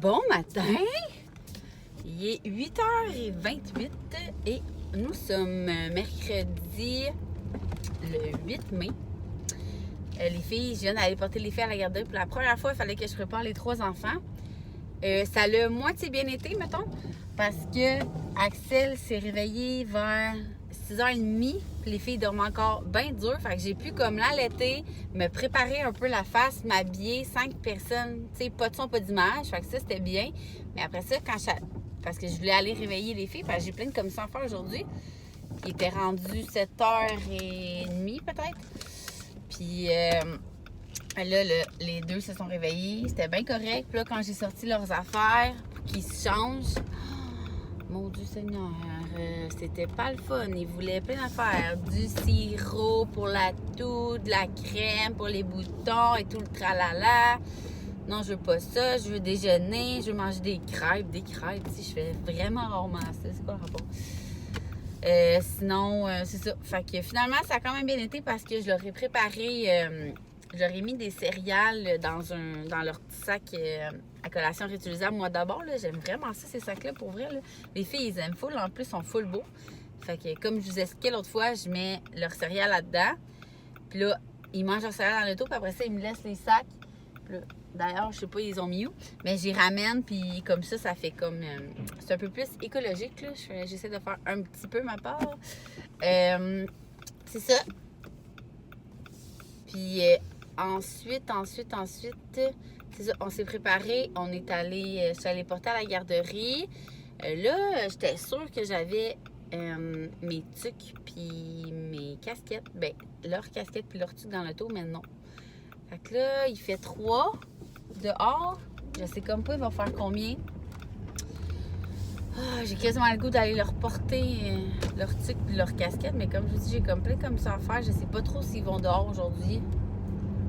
Bon matin! Il est 8h28 et nous sommes mercredi le 8 mai. Les filles, je viens d'aller porter les filles à la garderie pour la première fois. Il fallait que je prépare les 3 enfants. Ça l'a moitié bien été, mettons, parce que Axel s'est réveillé vers 6h30. Puis les filles dorment encore bien dur. Fait que j'ai pu comme l'allaiter, me préparer un peu la face, m'habiller, 5 personnes, tu sais, pas de son, pas d'image. Fait que ça, c'était bien. Mais après ça, parce que je voulais aller réveiller les filles, parce que j'ai plein de commissions à faire aujourd'hui. Il était rendu 7h30 peut-être. Puis là, les deux se sont réveillés. C'était bien correct. Puis là, quand j'ai sorti leurs affaires pour qu'ils se changent, mon Dieu Seigneur, c'était pas le fun. Ils voulaient plein d'affaires. Du sirop pour la toux, de la crème pour les boutons et tout le tralala. Non, je veux pas ça. Je veux déjeuner. Je veux manger des crêpes. Des crêpes, tu sais, je fais vraiment rarement ça. C'est quoi le rapport? Sinon, c'est ça. Fait que finalement, ça a quand même bien été parce que je leur ai préparé... je leur ai mis des céréales dans leur petit sac à collation réutilisable. Moi, d'abord, j'aime vraiment ça, ces sacs-là, pour vrai. Là. Les filles, ils aiment full. En plus, ils sont full beaux. Fait que, comme je vous expliquais l'autre fois, je mets leurs céréales là-dedans. Puis là, ils mangent leurs céréales dans l'auto. Puis après ça, ils me laissent les sacs. Puis là, d'ailleurs, je sais pas, ils ont mis où. Mais j'y ramène. Puis comme ça fait comme... c'est un peu plus écologique, là. J'essaie de faire un petit peu ma part. C'est ça. Puis... Ensuite, c'est ça, on s'est préparé, je suis allée porter à la garderie. Là, j'étais sûre que j'avais mes tucs puis mes casquettes. Ben, leurs casquettes puis leurs tucs dans l'auto, mais non. Fait que là, il fait 3 dehors. Je sais comme pas, il va faire combien. J'ai quasiment le goût d'aller leur porter leurs tucs puis leurs casquettes, mais comme je vous dis, j'ai comme plein comme ça à faire. Je sais pas trop s'ils vont dehors aujourd'hui.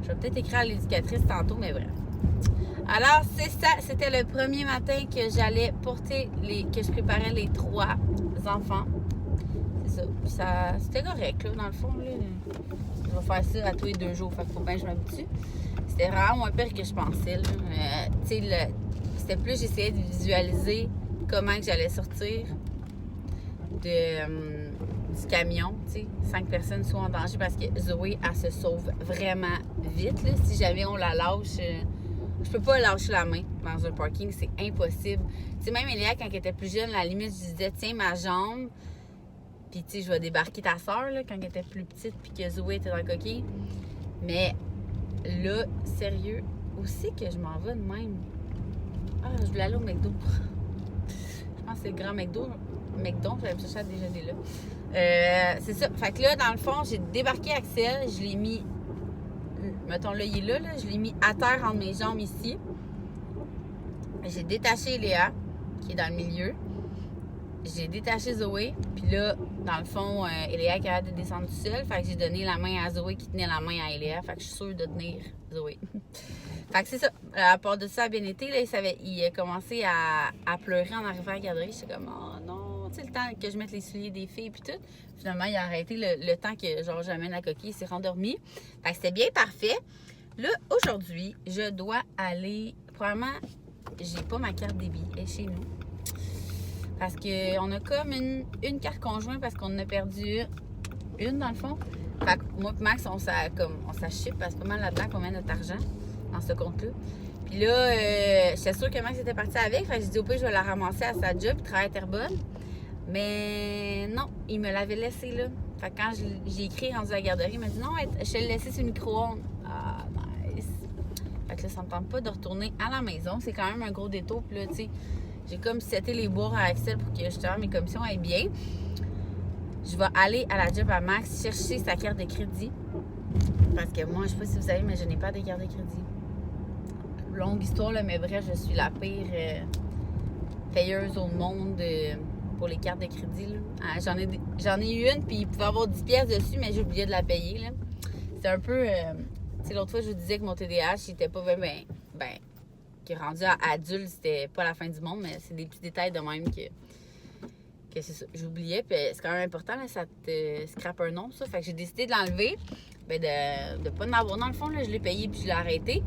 Je vais peut-être écrire à l'éducatrice tantôt, mais bref. Alors, c'est ça. C'était le premier matin que j'allais porter que je préparais les 3 enfants. C'est ça. Puis ça, c'était correct, là, dans le fond. Là. Je vais faire ça à tous les 2 jours. Fait qu'il faut bien que je m'habitue. C'était vraiment moins pire que je pensais. Tu sais, c'était plus, j'essayais de visualiser comment que j'allais sortir du camion, tu sais, 5 personnes sont en danger parce que Zoé, elle se sauve vraiment vite, là. Si jamais on la lâche, je peux pas lâcher la main dans un parking, c'est impossible. Tu sais, même Eléa, quand elle était plus jeune, à la limite, je disais, tiens, ma jambe, puis tu sais, je vais débarquer ta soeur, là, quand elle était plus petite, puis que Zoé était dans le coquille. Mais là, sérieux, aussi que je m'en vais de même. Je voulais aller au McDo. Je pense que c'est le grand McDo, j'allais me chercher à déjeuner là. C'est ça. Fait que là, dans le fond, j'ai débarqué Axel. Je l'ai mis... Mettons, là, il est là. Je l'ai mis à terre entre mes jambes ici. J'ai détaché Léa, qui est dans le milieu. J'ai détaché Zoé. Puis là, dans le fond, Léa est capable de descendre tout seul. Fait que j'ai donné la main à Zoé qui tenait la main à Léa. Fait que je suis sûre de tenir Zoé. Fait que c'est ça. À part de ça, bien été, là, il a commencé à pleurer en arrivant à la garderie. J'étais comme, oh non, tu sais, le temps que je mette les souliers des filles puis tout. Finalement, il a arrêté le temps que, genre, j'amène la coquille, il s'est rendormi. Fait que c'était bien parfait. Là, aujourd'hui, je dois aller, probablement, j'ai pas ma carte débit, elle est chez nous. Parce qu'on a comme une carte conjointe parce qu'on en a perdu une, dans le fond. Fait que moi et Max, on s'achète parce que pas mal là-dedans qu'on met notre argent dans ce compte-là. Puis là, j'étais sûre que Max était parti avec. Fait que j'ai dit au pire, je vais la ramasser à sa job, il travaille à Terrebonne. Mais non, il me l'avait laissé là. Fait que quand j'ai écrit rendu à la garderie, il m'a dit non, je te l'ai laissé sur le micro-ondes. Ah, nice. Fait que là, ça me tente pas de retourner à la maison. C'est quand même un gros détour. Puis là, tu sais, j'ai comme seté les bourres à Axel pour que justement mes commissions aillent bien. Je vais aller à la job à Max chercher sa carte de crédit. Parce que moi, je sais pas si vous savez, mais je n'ai pas de carte de crédit. Longue histoire, là, mais bref, je suis la pire payeuse au monde pour les cartes de crédit. Là. J'en ai eu une, puis il pouvait avoir 10 pièces dessus, mais j'ai oublié de la payer. Là. C'est un peu... tu sais, l'autre fois, je vous disais que mon TDAH, il était pas qui est rendu à adulte, c'était pas la fin du monde, mais c'est des petits détails de même que c'est ça. J'oubliais, puis c'est quand même important, là, ça te scrape un nom, ça. Fait que j'ai décidé de l'enlever, de pas en avoir. Dans le fond, là, je l'ai payé, puis je l'ai arrêté.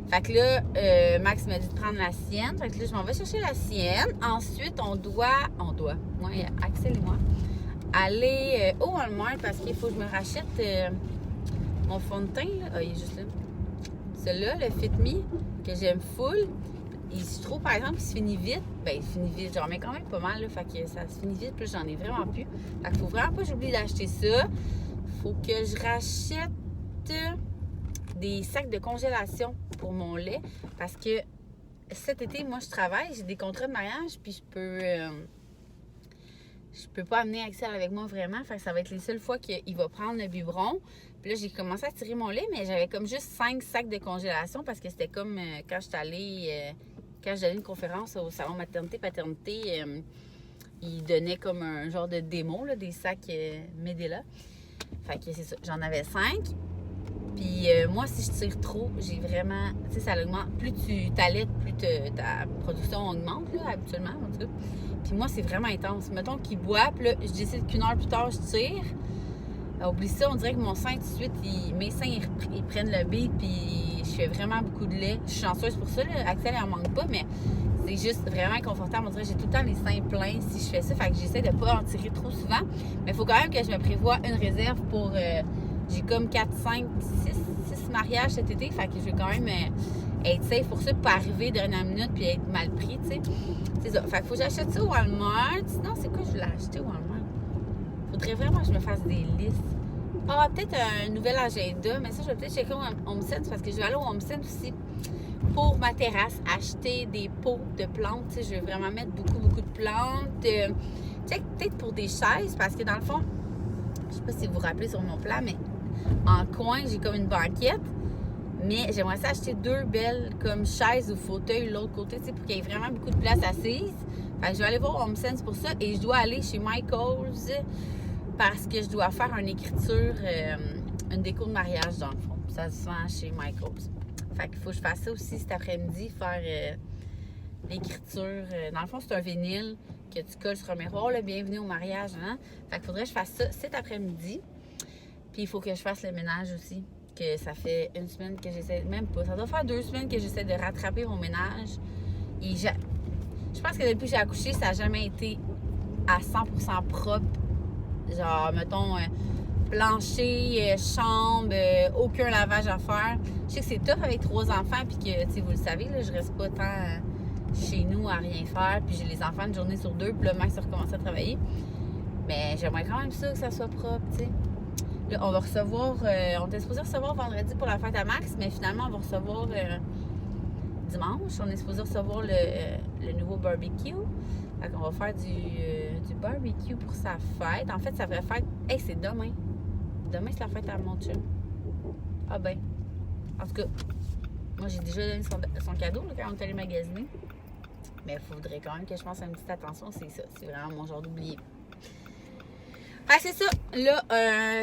Fait que là, Max m'a dit de prendre la sienne. Fait que là, je m'en vais chercher la sienne. Ensuite, on doit, moi, Axel et moi, aller au Walmart parce qu'il faut que je me rachète mon fond de teint. Là. Ah, il est juste là. Celui-là, le Fit Me, que j'aime full. Je trouve, par exemple, qu'il se finit vite. Ben, il finit vite. J'en mets quand même pas mal, là. Fait que ça se finit vite. Puis j'en ai vraiment plus. Fait qu'il faut vraiment pas que j'oublie d'acheter ça. Faut que je rachète des sacs de congélation pour mon lait. Parce que cet été, moi, je travaille. J'ai des contrats de mariage. Puis je peux pas amener Axel avec moi vraiment. Fait que ça va être les seules fois qu'il va prendre le biberon. Puis là, j'ai commencé à tirer mon lait, mais j'avais comme juste 5 sacs de congélation parce que c'était comme quand j'étais allée une conférence au salon maternité-paternité, ils donnaient comme un genre de démo, là, des sacs Medela. Fait que c'est ça, j'en avais 5. Puis moi, si je tire trop, j'ai vraiment, tu sais, ça augmente. Plus tu t'allaites, plus ta production augmente, là, habituellement, en tout cas. Puis moi, c'est vraiment intense. Mettons qu'il boit, puis là, je décide qu'une heure plus tard, je tire. Oublie ça, on dirait que mon sein, tout de suite, mes seins, ils prennent le beat, puis je fais vraiment beaucoup de lait. Je suis chanceuse pour ça, là. Axel, il en manque pas, mais c'est juste vraiment inconfortable. On dirait que j'ai tout le temps les seins pleins si je fais ça. Fait que j'essaie de pas en tirer trop souvent. Mais il faut quand même que je me prévoie une réserve pour... j'ai comme 4, 5, 6 mariages cet été. Fait que je vais quand même être safe pour ça, pour pas arriver dernière minute puis être mal pris, tu sais. C'est ça. Fait qu'il faut que j'achète ça au Walmart. Sinon, c'est quoi je voulais acheter au Walmart? Faudrait vraiment que je me fasse des listes. Ah, peut-être un nouvel agenda, mais ça, je vais peut-être checker au HomeSense parce que je vais aller au HomeSense aussi pour ma terrasse, acheter des pots de plantes. Tu sais, je vais vraiment mettre beaucoup de plantes. Tu sais, peut-être pour des chaises parce que dans le fond, je sais pas si vous vous rappelez sur mon plan, mais en coin, j'ai comme une banquette. Mais j'aimerais ça acheter 2 belles comme chaises ou fauteuils de l'autre côté, tu sais, pour qu'il y ait vraiment beaucoup de place assise. Fait que je vais aller voir HomeSense pour ça et je dois aller chez Michaels parce que je dois faire une écriture, une déco de mariage dans le fond. Ça se vend chez Michaels. Fait qu'il faut que je fasse ça aussi cet après-midi, faire l'écriture. Dans le fond, c'est un vinyle que tu colles sur un miroir, le bienvenue au mariage. Hein? Fait qu'il faudrait que je fasse ça cet après-midi. Puis il faut que je fasse le ménage aussi. Que ça fait une semaine que j'essaie, même pas, ça doit faire 2 semaines que j'essaie de rattraper mon ménage. Et je pense que depuis que j'ai accouché, ça n'a jamais été à 100% propre. Genre, mettons, plancher, chambre, aucun lavage à faire. Je sais que c'est tough avec 3 enfants, puis que, tu sais, vous le savez, là, je reste pas tant chez nous à rien faire, puis j'ai les enfants une journée sur 2, puis là, Max a recommencé à travailler. Mais j'aimerais quand même ça, que ça soit propre, tu sais. Là, on va recevoir, on était supposé recevoir vendredi pour la fête à Max, mais finalement, on va recevoir dimanche. On est supposé recevoir le nouveau barbecue. Fait qu'on va faire du barbecue pour sa fête. En fait, sa vraie fête, hey, c'est demain. Demain, c'est la fête à mon chum. Ah ben. En tout cas, moi, j'ai déjà donné son cadeau là, quand on est allé magasiner. Mais il faudrait quand même que je pense à une petite attention, c'est ça. C'est vraiment mon genre d'oublier. Ah, c'est ça. Là,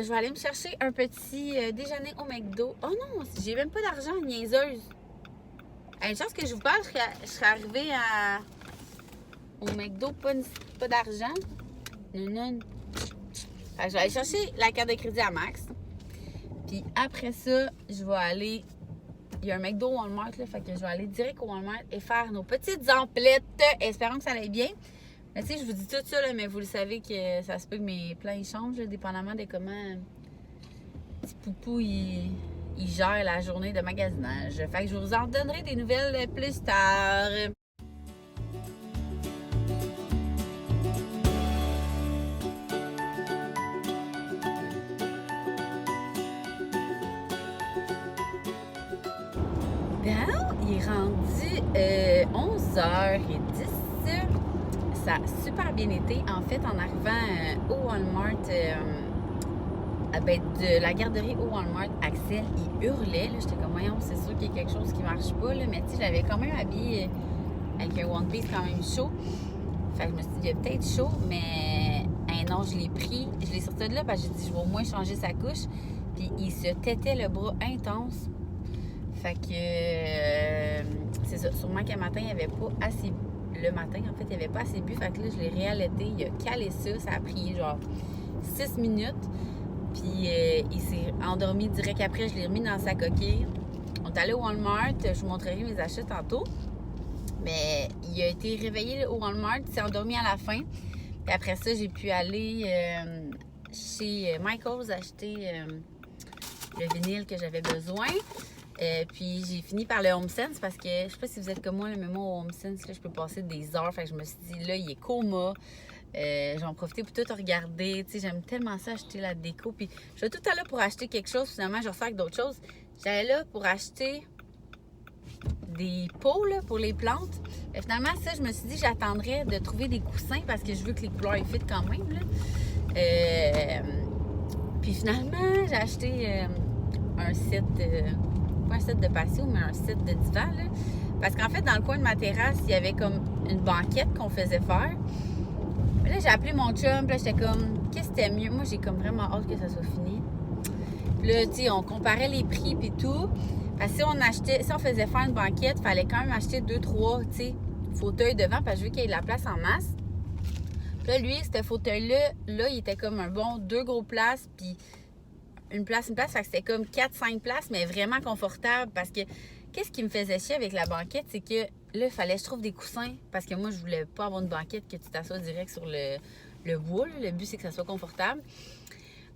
je vais aller me chercher un petit déjeuner au McDo. Oh non, j'ai même pas d'argent, niaiseuse. Une chance que je vous parle, je serais arrivée au McDo, pas d'argent. Non. Fait que je vais aller chercher la carte de crédit à Max. Puis après ça, je vais aller... Il y a un McDo au Walmart, là, fait que je vais aller direct au Walmart et faire nos petites emplettes. Espérons que ça aille bien. Mais tu sais, je vous dis tout ça, là, mais vous le savez que ça se peut que mes plans ils changent, là, dépendamment de comment petit poupou il gère la journée de magasinage. Fait que je vous en donnerai des nouvelles plus tard. Bon, il est rendu 11h10. Ça a super bien été. En fait, en arrivant au Walmart, de la garderie au Walmart, Axel, il hurlait. J'étais comme, voyons, c'est sûr qu'il y a quelque chose qui marche pas. Là. Mais tu sais, je l'avais quand même habillé avec un One Piece quand même chaud. Fait que je me suis dit, il y a peut-être chaud, mais non, je l'ai pris. Je l'ai sorti de là parce que j'ai dit, je vais au moins changer sa couche. Puis il se têtait le bras intense. Fait que, c'est ça. Sûrement qu'un matin, il n'y avait pas assez... Le matin, en fait, il n'y avait pas assez bu. Fait que là, je l'ai réallaité. Il a calé ça. Ça a pris genre 6 minutes. Puis il s'est endormi direct après. Je l'ai remis dans sa coquille. On On est allé au Walmart. Je vous montrerai mes achats tantôt. Mais il a été réveillé au Walmart. Il s'est endormi à la fin. Puis après ça, j'ai pu aller chez Michaels acheter le vinyle que j'avais besoin. Puis j'ai fini par le HomeSense parce que je sais pas si vous êtes comme moi, mais moi au HomeSense, là, je peux passer des heures. Fait que je me suis dit, là, il est coma. J'en profiter pour tout regarder. Tu sais, j'aime tellement ça, acheter la déco. Puis je vais tout à l'heure pour acheter quelque chose. Finalement, je ressors avec d'autres choses. J'allais là pour acheter des pots là, pour les plantes. Finalement, ça, je me suis dit, j'attendrais de trouver des coussins parce que je veux que les couleurs aient fit quand même. Là. Puis finalement, j'ai acheté un set, pas un set de patio, mais un set de divan. Là. Parce qu'en fait, dans le coin de ma terrasse, il y avait comme une banquette qu'on faisait faire. Mais là, j'ai appelé mon chum, puis là, j'étais comme, qu'est-ce que c'était mieux? Moi, j'ai comme vraiment hâte que ça soit fini. Puis là, tu sais, on comparait les prix puis tout. Parce que si on faisait faire une banquette, il fallait quand même acheter 2-3, tu sais, fauteuils devant, parce que je veux qu'il y ait de la place en masse. Puis là, lui, ce fauteuil-là, il était comme un bon 2 gros places, puis une place. Fait que c'était comme 4-5 places, mais vraiment confortable. Parce que, qu'est-ce qui me faisait chier avec la banquette, c'est que là, il fallait que je trouve des coussins. Parce que moi, je voulais pas avoir une banquette que tu t'assois direct sur le bois. Là. Le but, c'est que ça soit confortable.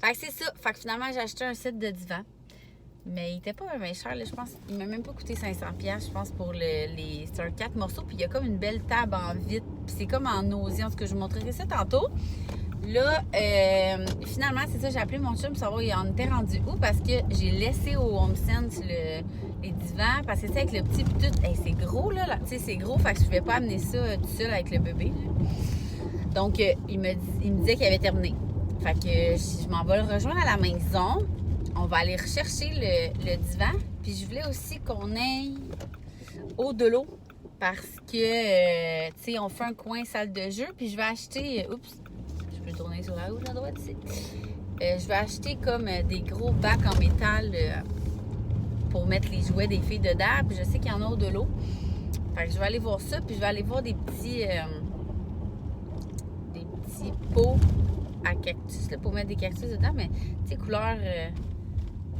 Fait que c'est ça. Fait que finalement, j'ai acheté un set de divan. Mais il était pas bien cher, là, je pense. Il m'a même pas coûté 500$, je pense, pour c'est un 4 morceaux. Puis il y a comme une belle table en vitre. Puis c'est comme en osier. En tout cas, je vous montrerai ça tantôt. Là, finalement, c'est ça, j'ai appelé mon chum pour savoir il en était rendu où. Parce que j'ai laissé au HomeSense les divans. Parce que, tu sais, avec le petit puis tout, hey, c'est gros, là. Tu sais, c'est gros. Fait que je pouvais pas amener ça tout seul avec le bébé, là. Donc, il me disait qu'il avait terminé. Fait que je m'en vais le rejoindre à la maison. On va aller rechercher le divan. Puis je voulais aussi qu'on aille au de l'eau. Parce que, tu sais, on fait un coin salle de jeu. Puis je vais acheter... oups, je peux tourner sur la gauche, à droite ici. Je vais acheter comme des gros bacs en métal pour mettre les jouets des filles dedans. Puis je sais qu'il y en a au de l'eau. Fait que je vais aller voir ça. Puis je vais aller voir des petits pots à cactus là, pour mettre des cactus dedans. Mais, tu sais, couleur...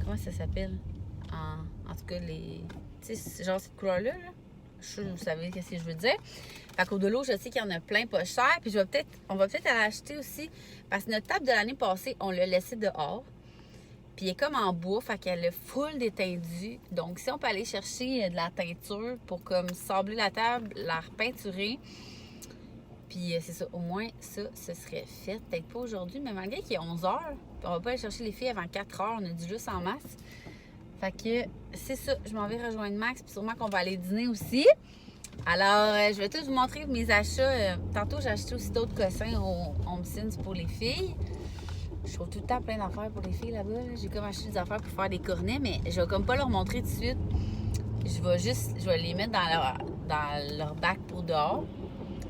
comment ça s'appelle? En tout cas, tu sais, genre cette couleur-là. Là. Je suis sûr que vous savez ce que je veux dire. Fait qu'au de l'eau, je sais qu'il y en a plein pas cher. Puis on va peut-être aller acheter aussi. Parce que notre table de l'année passée, on l'a laissée dehors. Puis elle est comme en bois. Fait qu'elle est full déteindue. Donc, si on peut aller chercher de la teinture pour comme sabler la table, la repeinturer. Puis c'est ça, au moins ça, ce serait fait. Peut-être pas aujourd'hui, mais malgré qu'il est 11h, on va pas aller chercher les filles avant 4h, on a du juste en masse. Fait que c'est ça, je m'en vais rejoindre Max, puis sûrement qu'on va aller dîner aussi. Alors, je vais tout vous montrer mes achats. Tantôt, j'ai acheté aussi d'autres cossins au HomeSense pour les filles. Je trouve tout le temps plein d'affaires pour les filles là-bas. Là. J'ai comme acheté des affaires pour faire des cornets, mais je vais comme pas leur montrer tout de suite. Je vais les mettre dans leur bac pour dehors.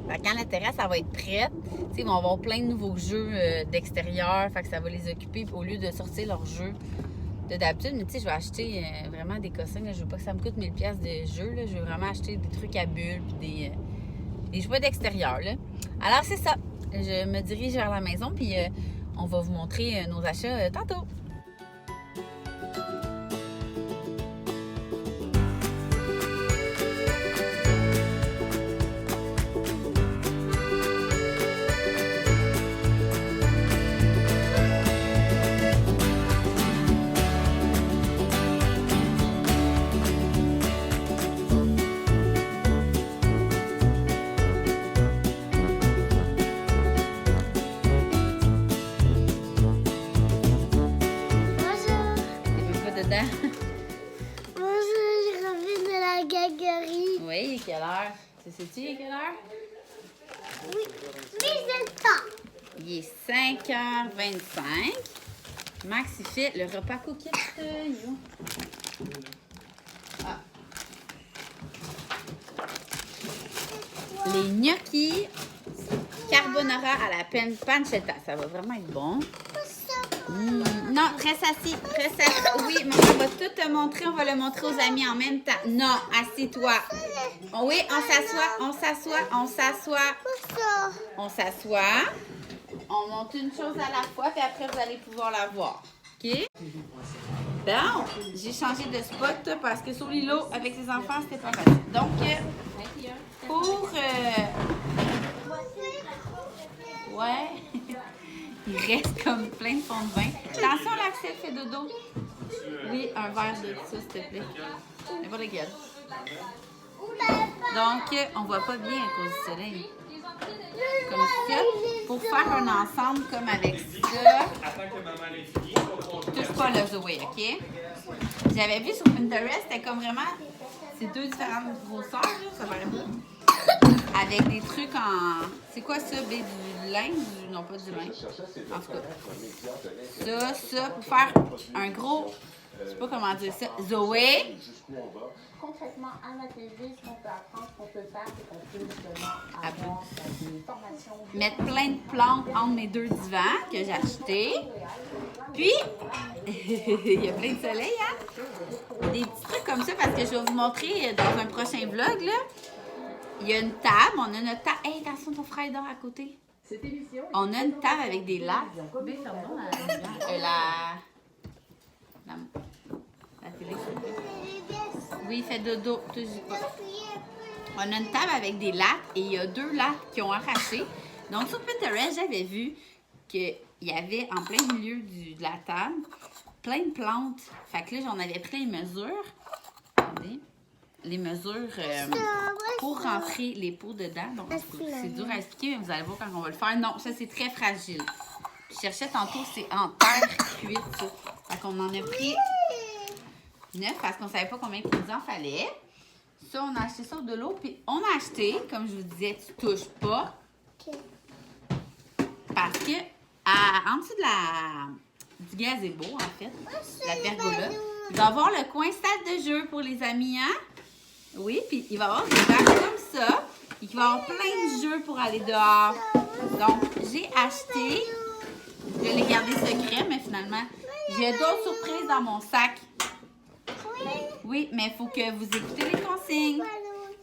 Fait que quand la terrasse, elle va être prête, ils vont avoir plein de nouveaux jeux d'extérieur. Fait que ça va les occuper au lieu de sortir leurs jeux de d'habitude. Mais tu sais, je vais acheter vraiment des cossins. Là. Je veux pas que ça me coûte 1000$ de jeux. Là. Je veux vraiment acheter des trucs à bulles puis des jouets d'extérieur. Là. Alors, c'est ça. Je me dirige vers la maison puis on va vous montrer nos achats tantôt. Bonjour, je reviens de la gagerie. Oui, il est quelle heure? Sais-tu il est quelle heure? Oui, mais c'est temps. Il est 5h25. Max, il fait le repas coquette. Ah. Les gnocchis carbonara à la pancetta. Ça va vraiment être bon. Non, reste assis. Oui, maman va tout te montrer. On va le montrer aux amis en même temps. Non, assis-toi. Oui, on s'assoit. On s'assoit. On monte une chose à la fois, puis après, vous allez pouvoir la voir. OK? Bon, j'ai changé de spot parce que sur l'îlot, avec les enfants, c'était pas facile. Donc, pour... ouais, il reste comme plein de fond de vin. Attention, l'Axel fait dodo. Oui, un verre de ça, s'il te plaît. N'importe lequel. Donc, on voit pas bien à cause du soleil. Comme ça. Pour faire un ensemble comme avec ça. Touche pas le Zoé, OK? J'avais vu sur Pinterest, c'était comme vraiment... C'est deux différentes grosseurs, là, ça paraît pas. Avec des trucs en... C'est quoi ça, B? Du lin? Non, pas du lin. En tout cas. Ça, pour faire un gros... Je sais pas comment dire ça. Zoé? Concrètement, à la TV, ce qu'on peut apprendre, ce qu'on peut faire, c'est qu'on peut justement avoir des formations. Mettre plein de plantes entre mes deux divans que j'ai achetés. Puis, il y a plein de soleil, hein? Des petits trucs comme ça, parce que je vais vous montrer dans un prochain vlog, là. Il y a une table, on a notre table. Hey, attention, ton frère dort à côté. On a une table avec des lattes. La télé, oui, fait dodo. On a une table avec des lattes et il y a 2 lattes qui ont arraché. Donc, sur Pinterest, j'avais vu qu'il y avait en plein milieu de la table plein de plantes. Fait que là, j'en avais pris les mesures. Attendez. Les mesures pour rentrer les pots dedans. Donc, c'est dur à expliquer, mais vous allez voir quand on va le faire. Non, ça, c'est très fragile. Je cherchais tantôt, c'est en terre cuite, ça. Fait qu'on en a pris 9 parce qu'on savait pas combien il en fallait. Ça, on a acheté ça de l'eau. Puis, on a acheté, comme je vous disais, tu touches pas. Parce que, en dessous du gazebo, en fait, la pergola, il va y avoir le coin salle de jeu pour les amis, hein? Oui, puis il va y avoir des bacs comme ça. Et il va y avoir plein de jeux pour aller dehors. Donc, j'ai acheté. Je l'ai gardé secret, mais finalement, j'ai d'autres surprises dans mon sac. Oui, mais il faut que vous écoutez les consignes.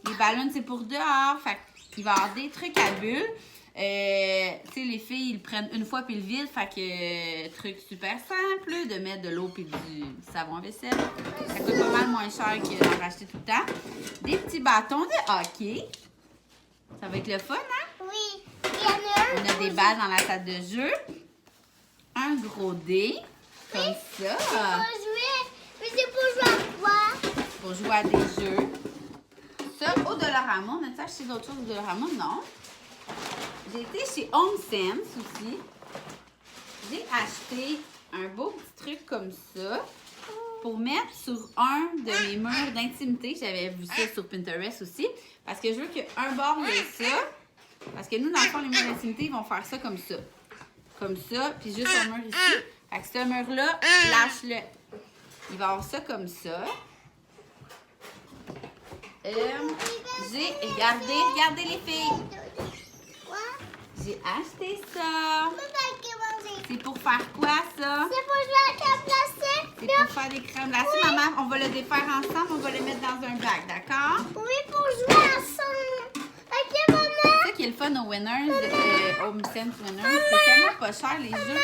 Les ballons, c'est pour dehors. Fait qu'il va y avoir des trucs à bulles. Tu sais, les filles, ils le prennent une fois puis ils le vident. Fait que, truc super simple, de mettre de l'eau puis du savon à vaisselle. Ça coûte pas mal moins cher que d'en racheter tout le temps. Des petits bâtons de hockey. Ça va être le fun, hein? Oui. Il y en a un. On a des balles dans la salle de jeu. Un gros dé. Comme ça. Pour jouer. Mais c'est pour jouer à quoi? Pour jouer à des jeux. Ça, au Dollarama. On a acheté d'autres choses au Dollarama? Non. J'ai été chez HomeSense aussi. J'ai acheté un beau petit truc comme ça pour mettre sur un de mes murs d'intimité. J'avais vu ça sur Pinterest aussi. Parce que je veux qu'un bord de ça. Parce que nous, dans le fond, les murs d'intimité, ils vont faire ça comme ça. Comme ça, puis juste un mur ici. Fait que ce mur-là, lâche-le. Il va avoir ça comme ça. Regardez les filles. J'ai acheté ça. C'est pour faire quoi, ça? C'est pour jouer à crème glacée. C'est pour faire des crèmes glacées, maman. On va le défaire ensemble. On va le mettre dans un bac, d'accord? Oui, pour jouer ensemble. Ok, maman. C'est ça qui est le fun aux Winners, HomeSense Winners. C'est tellement pas cher, les jeux.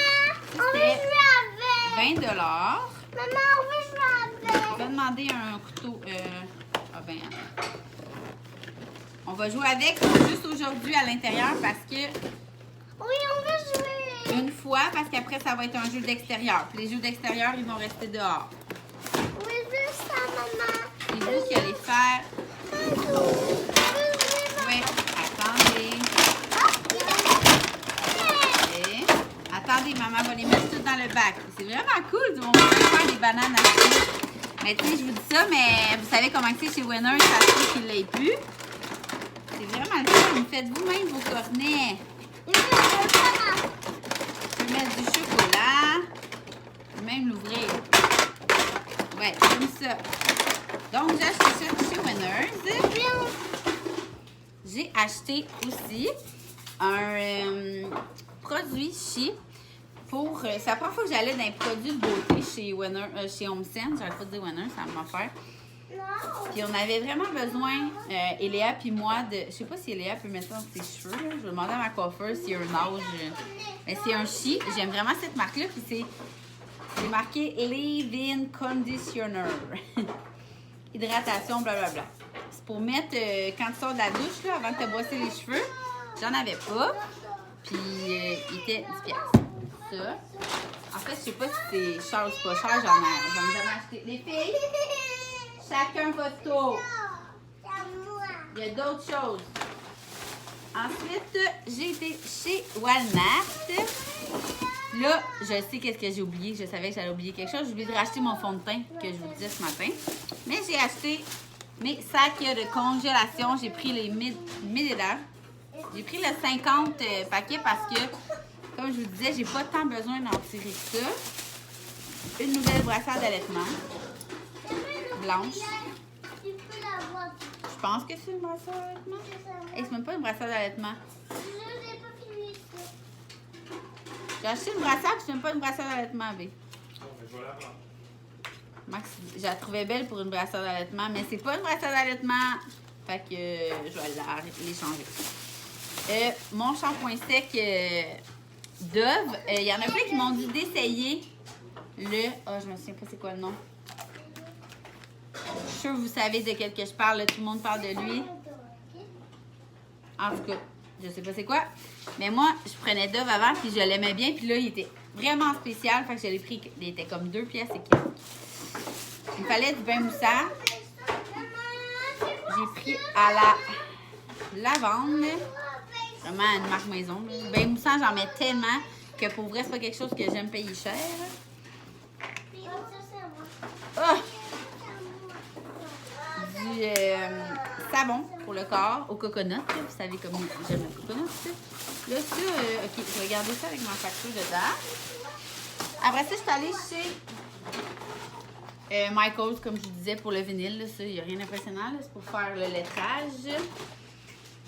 On veut jouer avec. 20 $. Maman, on veut jouer avec. Je vais demander un couteau. On va jouer avec juste aujourd'hui à l'intérieur parce que... Oui, on veut jouer. Une fois, parce qu'après, ça va être un jeu d'extérieur. Puis les jeux d'extérieur, ils vont rester dehors. Oui, juste ça, maman. C'est vous qui allez faire... Oui, attendez. Okay. Attendez, maman va les mettre toutes dans le bac. C'est vraiment cool. On va faire des bananes à sucre. Mais tu sais, je vous dis ça, mais vous savez comment c'est chez Winners, ça se peut qu'il ne l'ait plus. C'est vraiment le fun. Faites vous-même vos cornets. Je peux mettre du chocolat. Je peux même l'ouvrir. Ouais, comme ça. Donc, j'ai acheté ça chez Winners. J'ai acheté aussi un produit Chi pour... c'est la première fois que j'allais dans les produits de beauté chez HomeSense. J'arrête pas de dire Winners, ça va m'en faire. Puis on avait vraiment besoin, Eléa puis moi, de... Je sais pas si Eléa peut mettre ça dans ses cheveux. Là. Je vais demander à ma coiffeuse s'il y a un âge. Mais c'est un Chi. J'aime vraiment cette marque-là. Puis c'est J'ai marqué Leave-in Conditioner. Hydratation, blablabla. C'est pour mettre quand tu sors de la douche, là, avant de te brosser les cheveux. J'en avais pas. Puis, il était 10$. Ça. En fait, je sais pas si c'est cher ou pas cher. J'en ai jamais acheté. Les filles, chacun votre tour. Il y a d'autres choses. Ensuite, j'ai été chez Walmart. Là, je sais qu'est-ce que j'ai oublié. Je savais que j'allais oublier quelque chose. J'ai oublié de racheter mon fond de teint que je vous disais ce matin. Mais j'ai acheté mes sacs de congélation. J'ai pris les Mid-Éder. J'ai pris le 50 paquets parce que, comme je vous disais, j'ai pas tant besoin d'en tirer ça. Une nouvelle brassière d'allaitement. Blanche. Je pense que c'est une brassière d'allaitement. Et c'est même pas une brassière d'allaitement. J'ai acheté une brassière, puis c'est même pas une brassière d'allaitement, B. Max, je la trouvais belle pour une brassière d'allaitement, mais c'est pas une brassière d'allaitement. Fait que je vais l'échanger. Mon shampoing sec Dove, il y en a plein qui m'ont dit d'essayer le... Oh, je me souviens pas c'est quoi le nom. Je suis sûre que vous savez de quel que je parle. Là, tout le monde parle de lui. En tout cas, je sais pas c'est quoi. Mais moi, je prenais Dove avant, puis je l'aimais bien. Puis là, il était vraiment spécial. Fait que je l'ai pris. Il était comme 2 pièces et quelques. Il me fallait du bain moussant. J'ai pris à la lavande. Vraiment une marque maison. Le bain moussant, j'en mets tellement que pour vrai, c'est pas quelque chose que j'aime payer cher. Oh! Du savon pour le corps au coconut. Là. Vous savez comment j'aime le coconut. Là, ça, ok, je vais garder ça avec ma facture dedans. Après ça, je suis allée chez Michaels, comme je vous disais, pour le vinyle. Là, ça, il n'y a rien d'impressionnant. C'est pour faire le lettrage.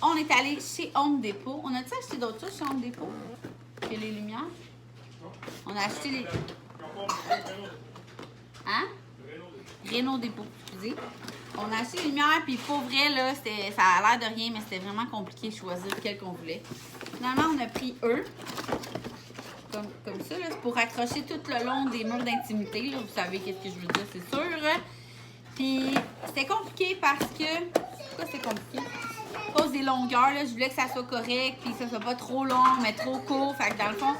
On est allé chez Home Depot. On a-tu acheté d'autres choses chez Home Depot que les lumières? On a acheté les... Hein? Renault Dépôt, excusez. On a acheté les lumières, puis pour vrai, là, ça a l'air de rien, mais c'était vraiment compliqué de choisir quel qu'on voulait. Finalement, on a pris eux. Comme ça, là. C'est pour accrocher tout le long des murs d'intimité. Là. Vous savez qu'est-ce que je veux dire, c'est sûr. Puis, c'était compliqué parce que... Pourquoi c'est compliqué? À cause des longueurs, là, je voulais que ça soit correct, puis que ça soit pas trop long, mais trop court. Fait que dans le fond,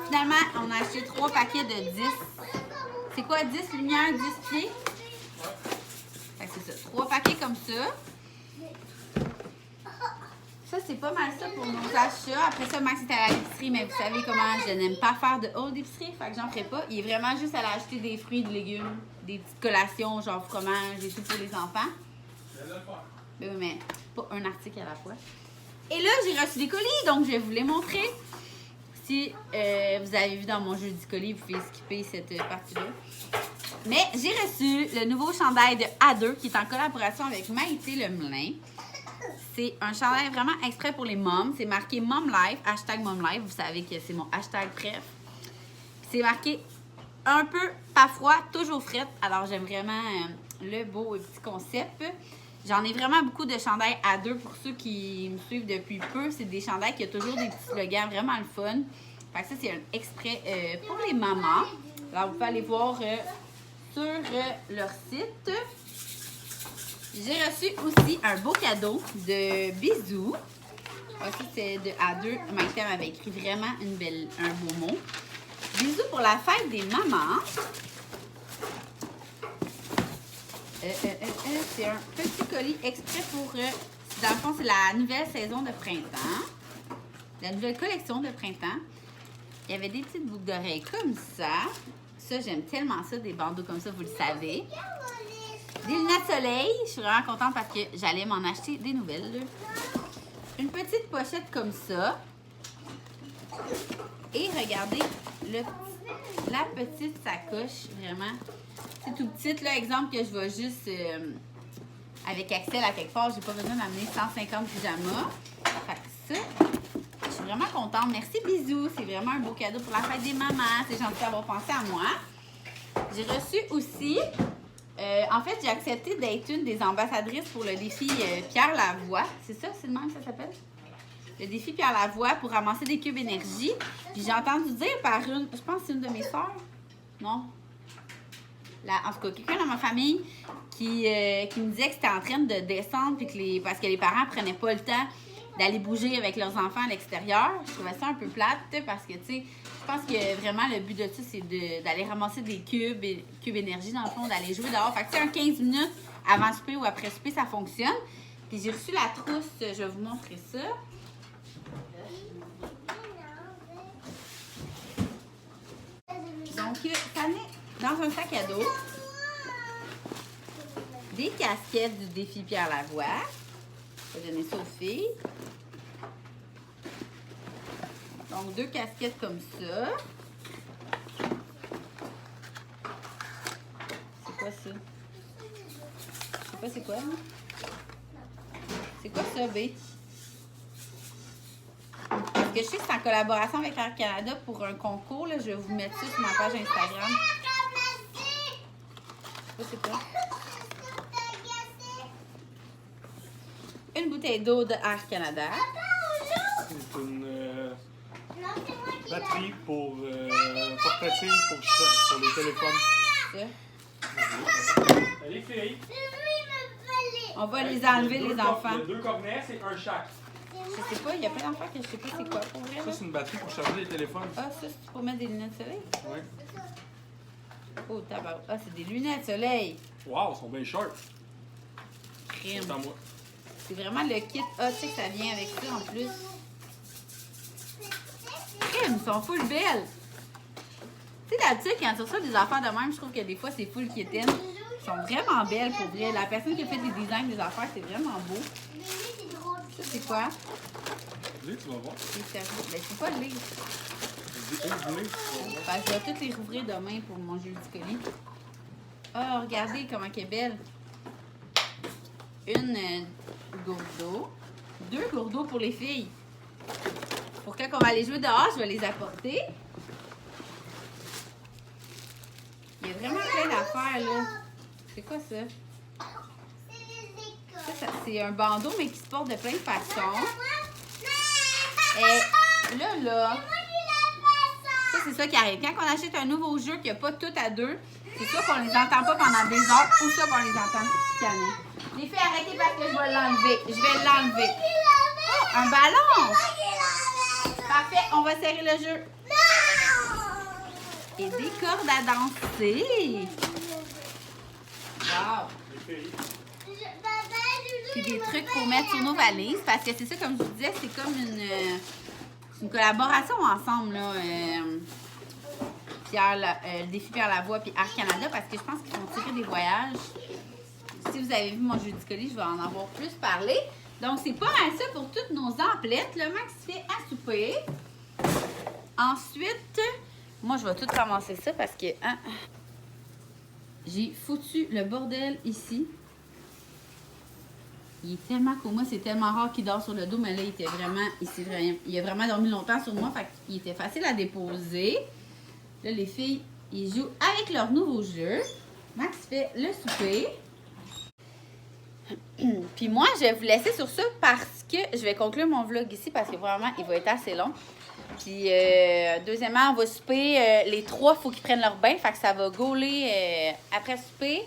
finalement, on a acheté 3 paquets de 10. C'est quoi, 10 lumières, 10 pieds? Fait que c'est ça, 3 paquets comme ça. Ça, c'est pas mal ça pour nos achats. Après ça, Max est à l'épicerie, mais vous savez comment je n'aime pas faire de haut d'épicerie, fait que j'en ferai pas. Il est vraiment juste allé acheter des fruits, des légumes, des petites collations, genre fromage et tout pour les enfants. Ben oui, mais pas un article à la fois. Et là, j'ai reçu des colis, donc je vais vous les montrer. Si vous avez vu dans mon jeudi colis, vous pouvez skipper cette partie-là. Mais j'ai reçu le nouveau chandail de A2 qui est en collaboration avec Maïté Lemelin. C'est un chandail vraiment exprès pour les moms. C'est marqué Mom Life, hashtag Mom Life. Vous savez que c'est mon hashtag bref. C'est marqué un peu pas froid, toujours frette. Alors j'aime vraiment le beau petit concept. J'en ai vraiment beaucoup de chandails A2 pour ceux qui me suivent depuis peu. C'est des chandails qui ont toujours des petits slogans vraiment le fun. Fait que ça, c'est un extrait pour les mamans. Alors, vous pouvez aller voir sur leur site. J'ai reçu aussi un beau cadeau de Bisous. Aussi, c'est de A2. Maïté m'avait écrit vraiment un beau mot. Bisous pour la fête des mamans. C'est un petit colis exprès pour... dans le fond, c'est la nouvelle saison de printemps. La nouvelle collection de printemps. Il y avait des petites boucles d'oreilles comme ça. Ça, j'aime tellement ça, des bandeaux comme ça, vous le savez. Des lunettes soleil. Je suis vraiment contente parce que j'allais m'en acheter des nouvelles. Là. Une petite pochette comme ça. Et regardez la petite sacoche, vraiment. C'est tout petite, là, exemple que je vais juste avec Axel à quelque part, j'ai pas besoin d'amener 150 pyjamas. Fait que ça, je suis vraiment contente. Merci Bisous, c'est vraiment un beau cadeau pour la fête des mamans. C'est gentil d'avoir pensé à moi. J'ai reçu aussi, en fait, j'ai accepté d'être une des ambassadrices pour le défi Pierre Lavoie. C'est ça, c'est le même que ça s'appelle? Le défi Pierre Lavoie pour ramasser des cubes énergie. Puis j'ai entendu dire par une, je pense que c'est une de mes sœurs. Non? En tout cas, quelqu'un dans ma famille qui me disait que c'était en train de descendre puis parce que les parents prenaient pas le temps d'aller bouger avec leurs enfants à l'extérieur. Je trouvais ça un peu plate parce que, tu sais, je pense que vraiment le but de ça, c'est d'aller ramasser des cubes énergie, dans le fond, d'aller jouer dehors. Fait que, tu sais, un 15 minutes avant souper ou après souper, ça fonctionne. Puis j'ai reçu la trousse, je vais vous montrer ça. Donc, ça met dans un sac à dos des casquettes du défi Pierre Lavoie. Je vais donner ça aux filles. Donc, 2 casquettes comme ça. C'est quoi ça? Je sais pas c'est quoi, hein? C'est quoi ça, B? Parce que je sais que c'est en collaboration avec Air Canada pour un concours. Là. Je vais vous mettre ça sur ma page Instagram. Je sais pas c'est quoi. Une bouteille d'eau de Air Canada. C'est une batterie pour portative pour les téléphones. Ça. Les filles, On va les enlever, les enfants. il y a 2 cornets, c'est un chaque. Je sais pas, il y a plein d'enfants que je sais pas c'est quoi pour vrai. Ça, c'est une batterie pour charger les téléphones. Ah, ça, c'est pour mettre des lunettes de soleil? Oui. Oh, tabac. Ah, c'est des lunettes de soleil. Wow, ils sont bien sharp. Crime. C'est à moi. C'est vraiment le kit. Ah, tu sais que ça vient avec ça en plus. Crime, ils sont full belles. Tu sais, d'habitude, quand tu reçois des affaires de même, je trouve que des fois, c'est full kitten. Ils sont vraiment belles pour vrai. La personne qui a fait des designs des affaires, c'est vraiment beau. Ça, c'est quoi? Là, tu vas voir. Ben, c'est pas le livre. Ben, je vais toutes les rouvrir demain pour mon jeu du colis. Ah, regardez comment elle est belle. Une gourde d'eau. 2 gourdes d'eau pour les filles. Pour quand on va aller jouer dehors, je vais les apporter. Il y a vraiment plein d'affaires, là. C'est quoi ça? Ça, c'est un bandeau, mais qui se porte de plein de façons. Et là, ça, c'est ça qui arrive. Quand on achète un nouveau jeu qu'il n'y a pas tout à 2, c'est sûr qu'on les entend pas pendant des heures ou ça qu'on les entend scanner. Les filles, arrêtez parce que je vais l'enlever. Je vais l'enlever. Oh, un ballon! Parfait, on va serrer le jeu. Et des cordes à danser. Wow! Puis des trucs pour mettre sur nos valises. Parce que c'est ça, comme je vous disais, c'est comme une collaboration ensemble, là. Le défi Pierre Lavoie puis Air Canada, parce que je pense qu'ils vont tirer des voyages. Si vous avez vu mon jeu du colis, je vais en avoir plus parlé. Donc, c'est pas mal ça pour toutes nos emplettes. Le Max fait à souper. Ensuite, moi, je vais tout ramasser ça parce que j'ai foutu le bordel ici. Il est tellement cool. Moi, c'est tellement rare qu'il dort sur le dos, mais là, il a vraiment dormi longtemps sur moi. Fait qu'il était facile à déposer. Là, les filles, ils jouent avec leur nouveau jeu. Max fait le souper. Puis moi, je vais vous laisser sur ça parce que je vais conclure mon vlog ici parce que vraiment, il va être assez long. Puis, deuxièmement, on va souper. Les 3, il faut qu'ils prennent leur bain. Fait que ça va gauler après souper.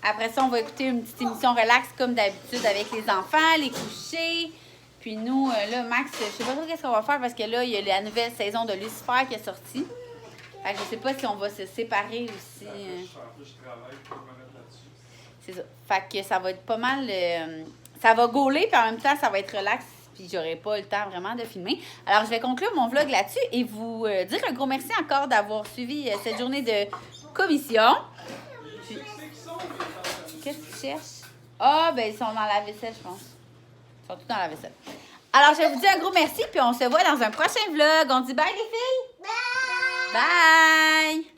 Après ça, on va écouter une petite émission relax comme d'habitude avec les enfants, les coucher. Puis nous, là, Max, je sais pas trop qu'est-ce qu'on va faire parce que là, il y a la nouvelle saison de Lucifer qui est sortie. Fait que je sais pas si on va se séparer aussi. Je travaille pour me mettre là-dessus. C'est ça. Fait que ça va être pas mal... ça va gauler, puis en même temps, ça va être relax. Puis j'aurai pas le temps vraiment de filmer. Alors, je vais conclure mon vlog là-dessus et vous dire un gros merci encore d'avoir suivi cette journée de commission. Puis... Qu'est-ce que tu cherches? Ah, ben ils sont dans la vaisselle, je pense. Ils sont tous dans la vaisselle. Alors, je vous dis un gros merci, puis on se voit dans un prochain vlog. On dit bye, les filles! Bye! Bye!